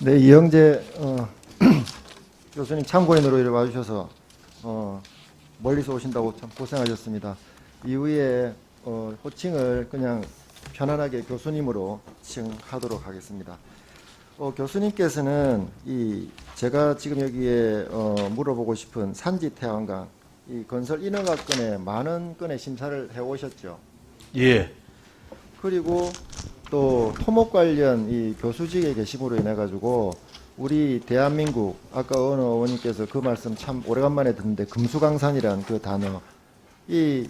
네, 이영재 교수님 참고인으로 이렇게 와주셔서 멀리서 오신다고 참 고생하셨습니다. 이후에 호칭을 그냥 편안하게 교수님으로 칭하도록 하겠습니다. 교수님께서는 제가 지금 여기에 물어보고 싶은 산지 태양광 이 건설 인허가 건에 많은 건의 심사를 해 오셨죠. 예, 그리고 또 토목 관련 이 교수직에 계심으로 인해 가지고 우리 대한민국 아까 어느 의원님께서 그 말씀 참 오래간만에 듣는데 금수강산이란 그 단어 이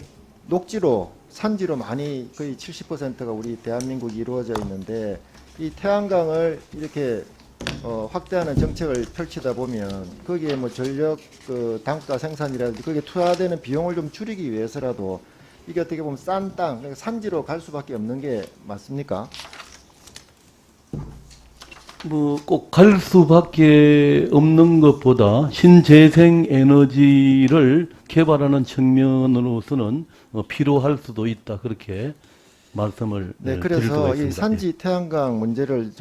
녹지로 산지로 많이 거의 70%가 우리 대한민국이 이루어져 있는데 이 태양광을 이렇게 확대하는 정책을 펼치다 보면 거기에 뭐 전력 그 단가 생산이라든지 거기에 투하되는 비용을 좀 줄이기 위해서라도 이게 어떻게 보면 싼 땅, 그러니까 산지로 갈 수밖에 없는 게 맞습니까? 뭐 꼭 갈 수밖에 없는 것보다 신재생 에너지를 개발하는 측면으로서는 필요할 수도 있다. 그렇게 말씀을 네, 드릴 수가 그래서 이 있습니다. 산지 태양광 문제를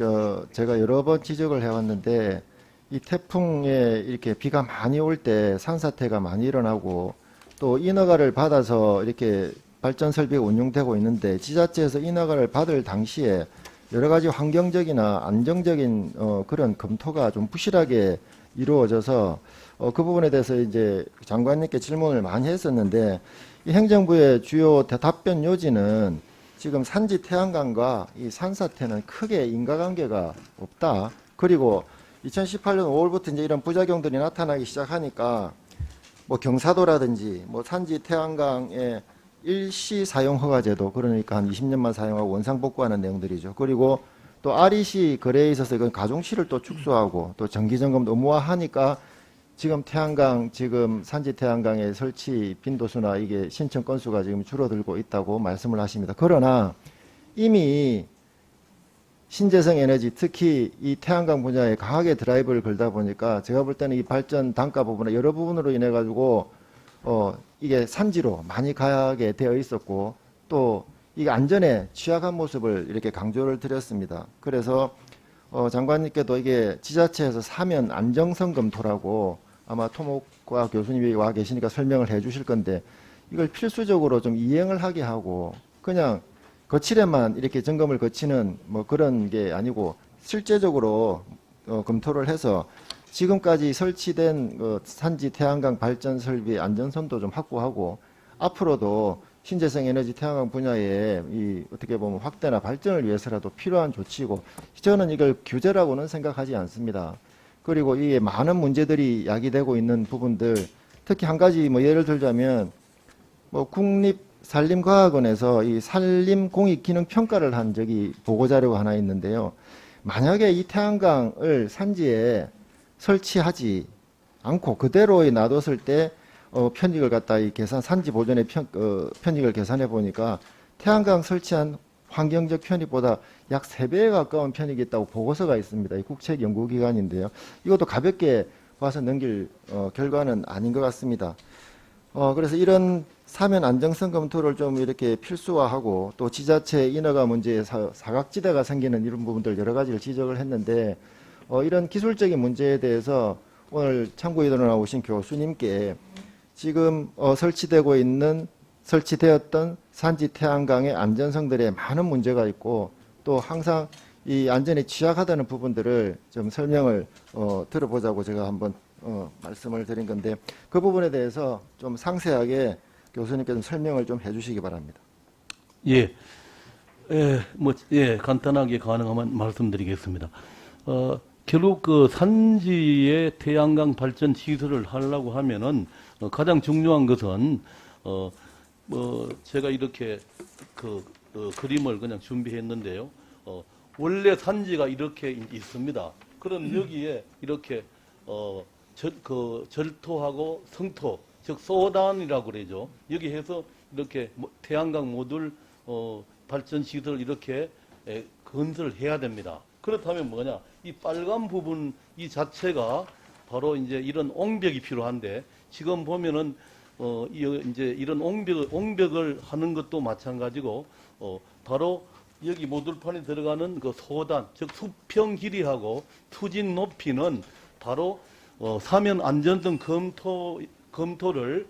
제가 여러 번 지적을 해왔는데 이 태풍에 이렇게 비가 많이 올 때 산사태가 많이 일어나고 또 인허가를 받아서 이렇게 발전 설비가 운용되고 있는데 지자체에서 인허가를 받을 당시에 여러 가지 환경적이나 안정적인 그런 검토가 좀 부실하게 이루어져서 그 부분에 대해서 이제 장관님께 질문을 많이 했었는데 이 행정부의 주요 답변 요지는 지금 산지 태양광과 이 산사태는 크게 인과관계가 없다. 그리고 2018년 5월부터 이제 이런 부작용들이 나타나기 시작하니까 뭐 경사도라든지 뭐 산지 태양광의 일시 사용 허가제도 그러니까 한 20년만 사용하고 원상 복구하는 내용들이죠. 그리고 또 REC 거래에 있어서 이건 가중치를 또 축소하고 또 정기 점검도 의무화하니까 지금 태양광 지금 산지 태양광의 설치 빈도수나 이게 신청 건수가 지금 줄어들고 있다고 말씀을 하십니다. 그러나 이미 신재생 에너지 특히 이 태양광 분야에 강하게 드라이브를 걸다 보니까 제가 볼 때는 이 발전 단가 부분에 여러 부분으로 인해 가지고 이게 산지로 많이 가게 되어 있었고 또 이게 안전에 취약한 모습을 이렇게 강조를 드렸습니다. 그래서 장관님께도 이게 지자체에서 사면 안정성 검토라고 아마 토목과 교수님이 와 계시니까 설명을 해 주실 건데 이걸 필수적으로 좀 이행을 하게 하고 그냥 거칠에만 이렇게 점검을 거치는 뭐 그런 게 아니고 실제적으로 검토를 해서 지금까지 설치된 산지 태양광 발전 설비 안전성도 좀 확보하고 앞으로도 신재생 에너지 태양광 분야에 이 어떻게 보면 확대나 발전을 위해서라도 필요한 조치고 저는 이걸 규제라고는 생각하지 않습니다. 그리고 이 많은 문제들이 야기되고 있는 부분들 특히 한 가지 뭐 예를 들자면 뭐 국립산림과학원에서 이 산림공익기능 평가를 한 적이 보고자료가 하나 있는데요. 만약에 이 태양광을 산지에 설치하지 않고 그대로 놔뒀을 때 편익을 갖다 이 계산 산지 보존의 편익을 계산해 보니까 태양광 설치한 환경적 편익보다 약 3배에 가까운 편익이 있다고 보고서가 있습니다. 이 국책 연구기관인데요. 이것도 가볍게 봐서 넘길 결과는 아닌 것 같습니다. 그래서 이런 사면 안정성 검토를 좀 이렇게 필수화하고 또 지자체 인허가 문제에 사각지대가 생기는 이런 부분들 여러 가지를 지적을 했는데 이런 기술적인 문제에 대해서 오늘 참고인으로 나오신 교수님께 지금 설치되었던 산지 태양광의 안전성들에 많은 문제가 있고 또 항상 이 안전에 취약하다는 부분들을 좀 설명을 들어보자고 제가 한번 말씀을 드린 건데 그 부분에 대해서 좀 상세하게 교수님께서 설명을 좀 해주시기 바랍니다. 예, 간단하게 가능하면 말씀드리겠습니다. 결국 그 산지에 태양광 발전 시설을 하려고 하면은 가장 중요한 것은 제가 이렇게 그림을 그냥 준비했는데요. 원래 산지가 이렇게 있습니다. 그럼 여기에 이렇게 절토하고 성토, 즉 소단이라고 그러죠. 여기 해서 이렇게 태양광 모듈 발전 시설 이렇게 건설을 해야 됩니다. 그렇다면 뭐냐? 이 빨간 부분 이 자체가 바로 이제 이런 옹벽이 필요한데 지금 보면은 이제 이런 옹벽을 하는 것도 마찬가지고 바로 여기 모듈판에 들어가는 그 소단, 즉 수평 길이하고 투진 높이는 바로 사면 안전성 검토를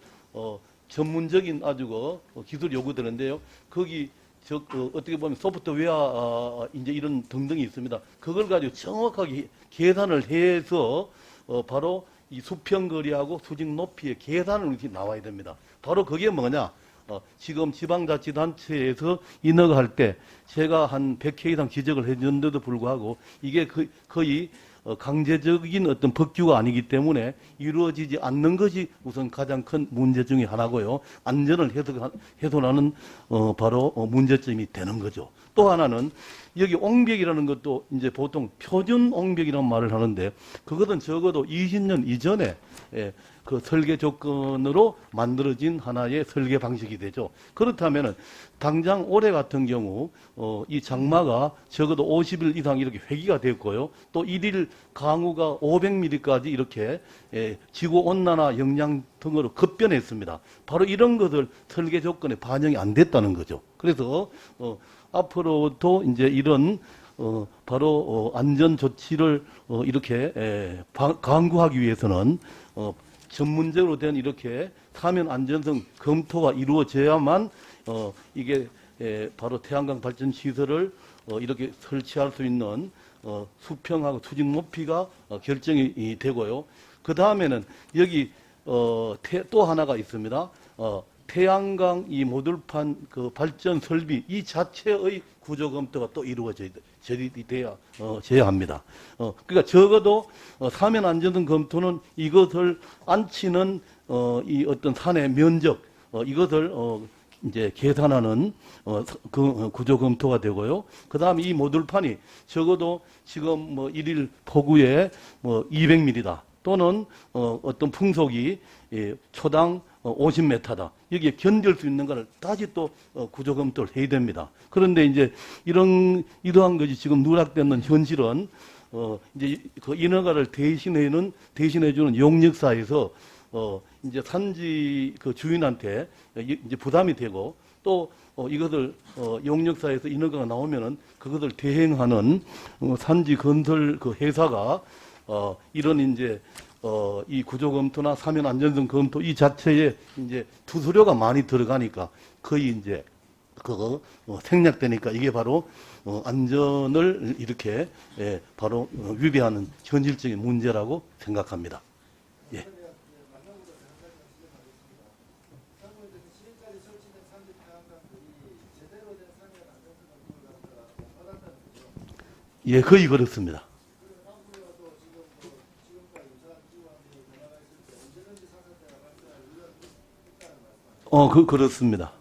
전문적인 아주 기술 요구되는데요. 거기 어떻게 보면 소프트웨어 이제 이런 등등이 있습니다. 그걸 가지고 정확하게 계산을 해서 바로 이 수평 거리하고 수직 높이의 계산을 이렇게 나와야 됩니다. 바로 그게 뭐냐? 지금 지방자치단체에서 인허가할 때 제가 한 100회 이상 지적을 해줬는데도 불구하고 이게 거의 강제적인 어떤 법규가 아니기 때문에 이루어지지 않는 것이 우선 가장 큰 문제 중에 하나고요. 안전을 훼손하는 바로 문제점이 되는 거죠. 또 하나는 여기 옹벽이라는 것도 이제 보통 표준 옹벽이라는 말을 하는데 그것은 적어도 20년 이전에 그 설계 조건으로 만들어진 하나의 설계 방식이 되죠. 그렇다면은 당장 올해 같은 경우 이 장마가 적어도 50일 이상 이렇게 회기가 됐고요. 또 1일 강우가 500mm까지 이렇게 지구 온난화 영향 등으로 급변했습니다. 바로 이런 것을 설계 조건에 반영이 안 됐다는 거죠. 그래서 앞으로도 이제 이런 바로 안전 조치를 이렇게 강구하기 위해서는 전문적으로 된 이렇게 사면 안전성 검토가 이루어져야만 이게 바로 태양광 발전 시설을 이렇게 설치할 수 있는 수평하고 수직 높이가 결정이 되고요. 그 다음에는 여기 또 하나가 있습니다. 태양광 이 모듈판 그 발전 설비 이 자체의 구조 검토가 또 이루어져야 합니다. 그러니까 적어도 사면 안전성 검토는 이것을 안치는 이 어떤 산의 면적 이것을 이제 계산하는 그 구조 검토가 되고요. 그다음에 이 모듈판이 적어도 지금 뭐 일일 폭우에 뭐 200mm다. 또는 어떤 풍속이 초당 50m다. 여기에 견딜 수 있는 것을 다시 또 구조 검토를 해야 됩니다. 그런데 이제 이러한 것이 지금 누락되는 현실은 이제 그 인허가를 대신해주는 용역사에서 이제 산지 그 주인한테 이제 부담이 되고 또 이것을 용역사에서 인허가가 나오면은 그것을 대행하는 산지 건설 그 회사가 이런 이제 이 구조 검토나 사면 안전성 검토 이 자체에 이제 투수료가 많이 들어가니까 거의 이제 그거 생략되니까 이게 바로 안전을 이렇게 바로 위배하는 현실적인 문제라고 생각합니다. 예. 예, 거의 그렇습니다. 그렇습니다.